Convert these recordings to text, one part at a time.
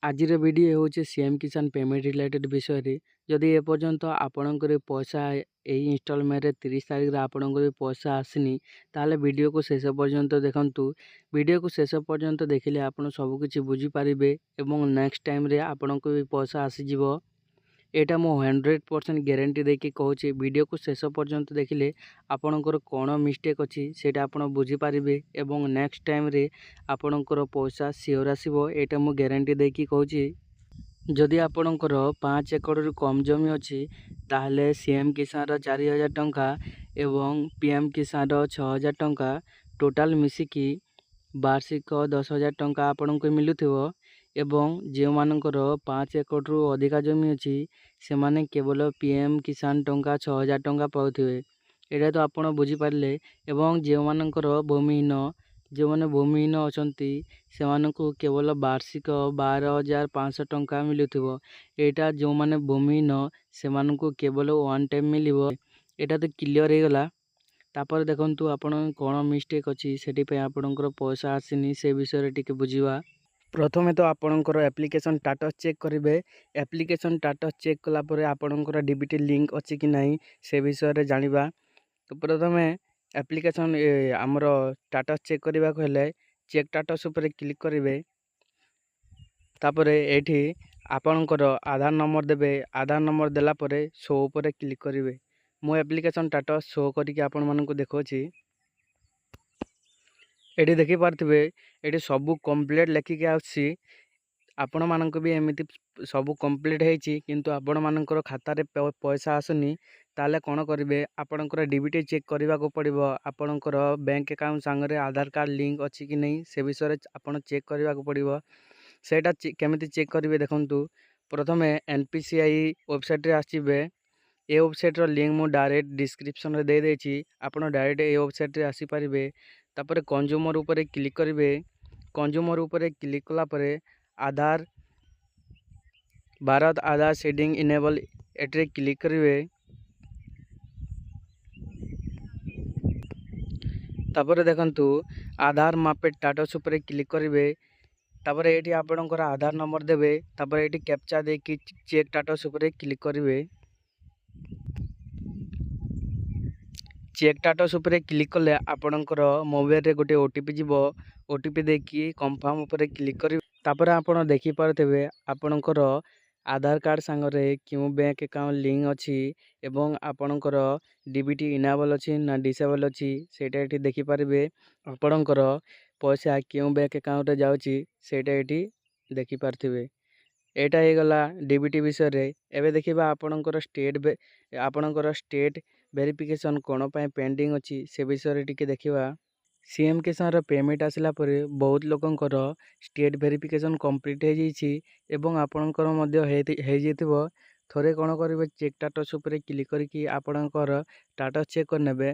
ଆଜିର ଭିଡ଼ିଓ ହେଉଛି ସିଏମ୍ କିଷାନ payment related ବିଷୟରେ। ଯଦି ଏପର୍ଯ୍ୟନ୍ତ ଆପଣଙ୍କର ପଇସା ଏଇ ଇନଷ୍ଟଲମେଣ୍ଟରେ 30 ତାରିଖରେ ଆପଣଙ୍କର ପଇସା ଆସିନି, ତାହେଲେ ଭିଡ଼ିଓକୁ ଶେଷ ପର୍ଯ୍ୟନ୍ତ ଦେଖନ୍ତୁ। ଭିଡ଼ିଓକୁ ଶେଷ ପର୍ଯ୍ୟନ୍ତ ଦେଖିଲେ ଆପଣ ସବୁକିଛି ବୁଝିପାରିବେ ଏବଂ ନେକ୍ସଟ ଟାଇମ୍ରେ ଆପଣଙ୍କୁ ବି ପଇସା ଆସିଯିବ। ଏଇଟା ମୁଁ 100% ଗ୍ୟାରେଣ୍ଟି ଦେଇକି କହୁଛି। ଭିଡ଼ିଓକୁ ଶେଷ ପର୍ଯ୍ୟନ୍ତ ଦେଖିଲେ ଆପଣଙ୍କର କ'ଣ ମିଷ୍ଟେକ୍ ଅଛି ସେଇଟା ଆପଣ ବୁଝିପାରିବେ ଏବଂ ନେକ୍ସଟ ଟାଇମ୍ରେ ଆପଣଙ୍କର ପଇସା ସିଓର ଆସିବ। ଏଇଟା ମୁଁ ଗ୍ୟାରେଣ୍ଟି ଦେଇକି କହୁଛି। ଯଦି ଆପଣଙ୍କର 5 ଏକରରୁ କମ୍ ଜମି ଅଛି, ତାହେଲେ ସିଏମ୍ କିଷାନର 4000 ଟଙ୍କା ଏବଂ ପିଏମ୍ କିଷାନର 6000 ଟଙ୍କା ଟୋଟାଲ୍ ମିଶିକି ବାର୍ଷିକ 10,000 ଟଙ୍କା ଆପଣଙ୍କୁ ମିଳୁଥିବ। ଏବଂ ଯେଉଁମାନଙ୍କର 5 ଏକରରୁ ଅଧିକା ଜମି ଅଛି, ସେମାନେ କେବଳ ପିଏମ୍ କିଷାନ ଟଙ୍କା 6000 ଟଙ୍କା ପାଉଥିବେ। ଏଇଟା ତ ଆପଣ ବୁଝିପାରିଲେ। ଏବଂ ଯେଉଁମାନେ ଭୂମିହୀନ ଅଛନ୍ତି, ସେମାନଙ୍କୁ କେବଳ ବାର୍ଷିକ 12,500 ଟଙ୍କା ମିଳୁଥିବ। ଏଇଟା ଯେଉଁମାନେ ଭୂମିହୀନ ସେମାନଙ୍କୁ କେବଳ ୱାନ୍ ଟାଇମ୍ ମିଳିବ। ଏଇଟା ତ କ୍ଲିଅର୍ ହେଇଗଲା। ତାପରେ ଦେଖନ୍ତୁ ଆପଣ କ'ଣ ମିଷ୍ଟେକ୍ ଅଛି, ସେଥିପାଇଁ ଆପଣଙ୍କର ପଇସା ଆସିନି ସେ ବିଷୟରେ ଟିକେ ବୁଝିବା। ପ୍ରଥମେ ତ ଆପଣଙ୍କର ଆପ୍ଲିକେସନ୍ ଷ୍ଟାଟସ୍ ଚେକ୍ କରିବେ। ଆପ୍ଲିକେସନ୍ ଷ୍ଟାଟସ୍ ଚେକ୍ କଲା ପରେ ଆପଣଙ୍କର ଡିବିଟି ଲିଙ୍କ୍ ଅଛି କି ନାହିଁ ସେ ବିଷୟରେ ଜାଣିବା। ତ ପ୍ରଥମେ ଆପ୍ଲିକେସନ୍ ଆମର ଷ୍ଟାଟସ୍ ଚେକ୍ କରିବାକୁ ହେଲେ ଚେକ୍ ଷ୍ଟାଟସ୍ ଉପରେ କ୍ଲିକ୍ କରିବେ। ତାପରେ ଏଇଠି ଆପଣଙ୍କର ଆଧାର ନମ୍ବର ଦେବେ। ଆଧାର ନମ୍ବର ଦେଲା ପରେ ଶୋ ଉପରେ କ୍ଲିକ୍ କରିବେ। ମୁଁ ଆପ୍ଲିକେସନ୍ ଷ୍ଟାଟସ୍ ଶୋ କରିକି ଆପଣମାନଙ୍କୁ ଦେଖାଉଛି। ଏଠି ଦେଖିପାରୁଥିବେ, ଏଠି ସବୁ କମ୍ପ୍ଲିଟ୍ ଲେଖିକି ଆସୁଛି। ଆପଣମାନଙ୍କୁ ବି ଏମିତି ସବୁ କମ୍ପ୍ଲିଟ୍ ହେଇଛି, କିନ୍ତୁ ଆପଣମାନଙ୍କର ଖାତାରେ ପଇସା ଆସୁନି, ତାହେଲେ କ'ଣ କରିବେ? ଆପଣଙ୍କର ଡିବିଟି ଚେକ୍ କରିବାକୁ ପଡ଼ିବ। ଆପଣଙ୍କର ବ୍ୟାଙ୍କ ଆକାଉଣ୍ଟ ସାଙ୍ଗରେ ଆଧାର କାର୍ଡ଼ ଲିଙ୍କ୍ ଅଛି କି ନାହିଁ ସେ ବିଷୟରେ ଆପଣ ଚେକ୍ କରିବାକୁ ପଡ଼ିବ। ସେଇଟା କେମିତି ଚେକ୍ କରିବେ ଦେଖନ୍ତୁ। ପ୍ରଥମେ NPCI ୱେବସାଇଟ୍ରେ ଆସିବେ। ଏ ୱେବସାଇଟ୍ର ଲିଙ୍କ୍ ମୁଁ ଡାଇରେକ୍ଟ ଡିସ୍କ୍ରିପ୍ସନ୍ରେ ଦେଇଦେଇଛି। ଆପଣ ଡାଇରେକ୍ଟ ଏ ୱେବସାଇଟ୍ରେ ଆସିପାରିବେ। ତାପରେ କନଜ୍ୟୁମର ଉପରେ କ୍ଲିକ୍ କରିବେ। କନଜ୍ୟୁମର ଉପରେ କ୍ଲିକ୍ କଲା ପରେ ଭାରତ ଆଧାର ସେଟିଂ ଇନେବଲ୍ ଏଠାରେ କ୍ଲିକ୍ କରିବେ। ତାପରେ ଦେଖନ୍ତୁ ଆଧାର ମାପେ ଷ୍ଟାଟସ୍ ଉପରେ କ୍ଲିକ୍ କରିବେ। ତାପରେ ଏଇଠି ଆପଣଙ୍କର ଆଧାର ନମ୍ବର ଦେବେ। ତାପରେ ଏଇଠି କ୍ୟାପଚା ଦେଇକି ଚେକ୍ ଷ୍ଟାଟସ୍ ଉପରେ କ୍ଲିକ୍ କରିବେ। ଚେକ୍ ଷ୍ଟାଟସ୍ ଉପରେ କ୍ଲିକ୍ କଲେ ଆପଣଙ୍କର ମୋବାଇଲରେ ଗୋଟେ OTP ଯିବ। OTP ଦେଇକି କନଫର୍ମ ଉପରେ କ୍ଲିକ୍ କରିବେ। ତାପରେ ଆପଣ ଦେଖିପାରୁଥିବେ ଆପଣଙ୍କର ଆଧାର କାର୍ଡ଼ ସାଙ୍ଗରେ କେଉଁ ବ୍ୟାଙ୍କ ଆକାଉଣ୍ଟ ଲିଙ୍କ୍ ଅଛି ଏବଂ ଆପଣଙ୍କର ଡିବିଟି ଇନେବଲ୍ ଅଛି ନା ଡିସେବଲ୍ ଅଛି ସେଇଟା ଏଠି ଦେଖିପାରିବେ। ଆପଣଙ୍କର ପଇସା କେଉଁ ବ୍ୟାଙ୍କ ଆକାଉଣ୍ଟରେ ଯାଉଛି ସେଇଟା ଏଠି ଦେଖିପାରୁଥିବେ। ଏଇଟା ହେଇଗଲା ଡିବିଟି ବିଷୟରେ। ଏବେ ଦେଖିବା ଆପଣଙ୍କର ଷ୍ଟେଟ୍ ଭେରିଫିକେସନ୍ କ'ଣ ପାଇଁ ପେଣ୍ଡିଂ ଅଛି ସେ ବିଷୟରେ ଟିକେ ଦେଖିବା। ସିଏମ୍ କିଷାନର ପେମେଣ୍ଟ ଆସିଲା ପରେ ବହୁତ ଲୋକଙ୍କର ଷ୍ଟେଟ୍ ଭେରିଫିକେସନ୍ କମ୍ପ୍ଲିଟ୍ ହେଇଯାଇଛି ଏବଂ ଆପଣଙ୍କର ମଧ୍ୟ ହେଇଯାଇଥିବ। ଥରେ କ'ଣ କରିବେ, ଚେକ୍ ଷ୍ଟାଟସ୍ ଉପରେ କ୍ଲିକ୍ କରିକି ଆପଣଙ୍କର ଷ୍ଟାଟସ୍ ଚେକ୍ କରିନେବେ।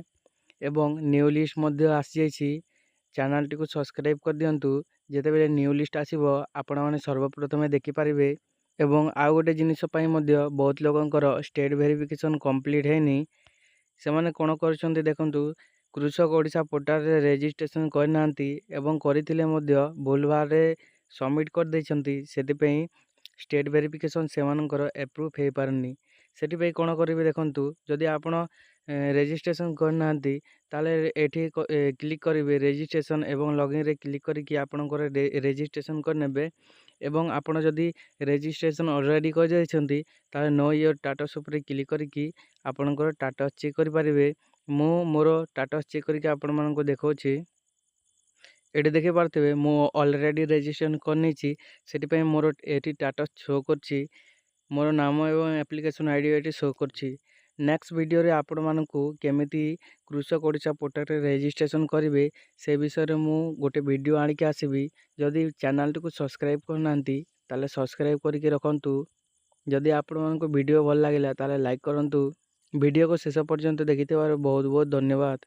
ଏବଂ ନ୍ୟୁ ଲିଷ୍ଟ ମଧ୍ୟ ଆସିଯାଇଛି। ଚ୍ୟାନେଲଟିକୁ ସବସ୍କ୍ରାଇବ୍ କରିଦିଅନ୍ତୁ। ଯେତେବେଳେ ନ୍ୟୁ ଲିଷ୍ଟ ଆସିବ ଆପଣମାନେ ସର୍ବପ୍ରଥମେ ଦେଖିପାରିବେ। ଏବଂ ଆଉ ଗୋଟେ ଜିନିଷ ପାଇଁ ମଧ୍ୟ ବହୁତ ଲୋକଙ୍କର ଷ୍ଟେଟ୍ ଭେରିଫିକେସନ୍ କମ୍ପ୍ଲିଟ୍ ହେଇନି। ସେମାନେ କ'ଣ କରୁଛନ୍ତି ଦେଖନ୍ତୁ, କୃଷକ ଓଡ଼ିଶା ପୋର୍ଟାଲରେ ରେଜିଷ୍ଟ୍ରେସନ୍ କରିନାହାନ୍ତି ଏବଂ କରିଥିଲେ ମଧ୍ୟ ଭୁଲ ଭାବରେ ସବମିଟ୍ କରିଦେଇଛନ୍ତି। ସେଥିପାଇଁ ଷ୍ଟେଟ୍ ଭେରିଫିକେସନ୍ ସେମାନଙ୍କର ଆପ୍ରୁଭ୍ ହେଇପାରୁନି। ସେଥିପାଇଁ କ'ଣ କରିବେ ଦେଖନ୍ତୁ, ଯଦି ଆପଣ ରେଜିଷ୍ଟ୍ରେସନ୍ କରିନାହାନ୍ତି ତାହେଲେ ଏଠି କ୍ଲିକ୍ କରିବେ ରେଜିଷ୍ଟ୍ରେସନ୍ ଏବଂ ଲଗ୍ଇନ୍ରେ କ୍ଲିକ୍ କରିକି ଆପଣଙ୍କର ରେଜିଷ୍ଟ୍ରେସନ୍ କରିନେବେ। ଏବଂ ଆପଣ ଯଦି ରେଜିଷ୍ଟ୍ରେସନ୍ ଅଲରେଡ଼ି କରିଯାଇଛନ୍ତି ତାହେଲେ ନୋ ୟୋର୍ ଷ୍ଟାଟସ୍ ଉପରେ କ୍ଲିକ୍ କରିକି ଆପଣଙ୍କର ଷ୍ଟାଟସ୍ ଚେକ୍ କରିପାରିବେ। ମୁଁ ମୋର ଷ୍ଟାଟସ୍ ଚେକ୍ କରିକି ଆପଣମାନଙ୍କୁ ଦେଖାଉଛି। ଏଠି ଦେଖିପାରୁଥିବେ ମୁଁ ଅଲରେଡ଼ି ରେଜିଷ୍ଟ୍ରେସନ୍ କରିନେଇଛି, ସେଥିପାଇଁ ମୋର ଏଠି ଷ୍ଟାଟସ୍ ଶୋ କରୁଛି। ମୋର ନାମ ଏବଂ ଆପ୍ଲିକେସନ୍ ID ଏଠି ଶୋ କରୁଛି। ନେକ୍ସଟ ଭିଡ଼ିଓରେ ଆପଣମାନଙ୍କୁ କେମିତି କୃଷକ ଓଡ଼ିଶା ପୋର୍ଟାଲରେ ରେଜିଷ୍ଟ୍ରେସନ୍ କରିବେ ସେ ବିଷୟରେ ମୁଁ ଗୋଟେ ଭିଡ଼ିଓ ଆଣିକି ଆସିବି। ଯଦି ଚ୍ୟାନେଲଟିକୁ ସବସ୍କ୍ରାଇବ୍ କରିନାହାନ୍ତି ତାହେଲେ ସବସ୍କ୍ରାଇବ୍ କରିକି ରଖନ୍ତୁ। ଯଦି ଆପଣମାନଙ୍କୁ ଭିଡ଼ିଓ ଭଲ ଲାଗିଲା ତାହେଲେ ଲାଇକ୍ କରନ୍ତୁ। ଭିଡ଼ିଓକୁ ଶେଷ ପର୍ଯ୍ୟନ୍ତ ଦେଖିଥିବାରୁ ବହୁତ ବହୁତ ଧନ୍ୟବାଦ।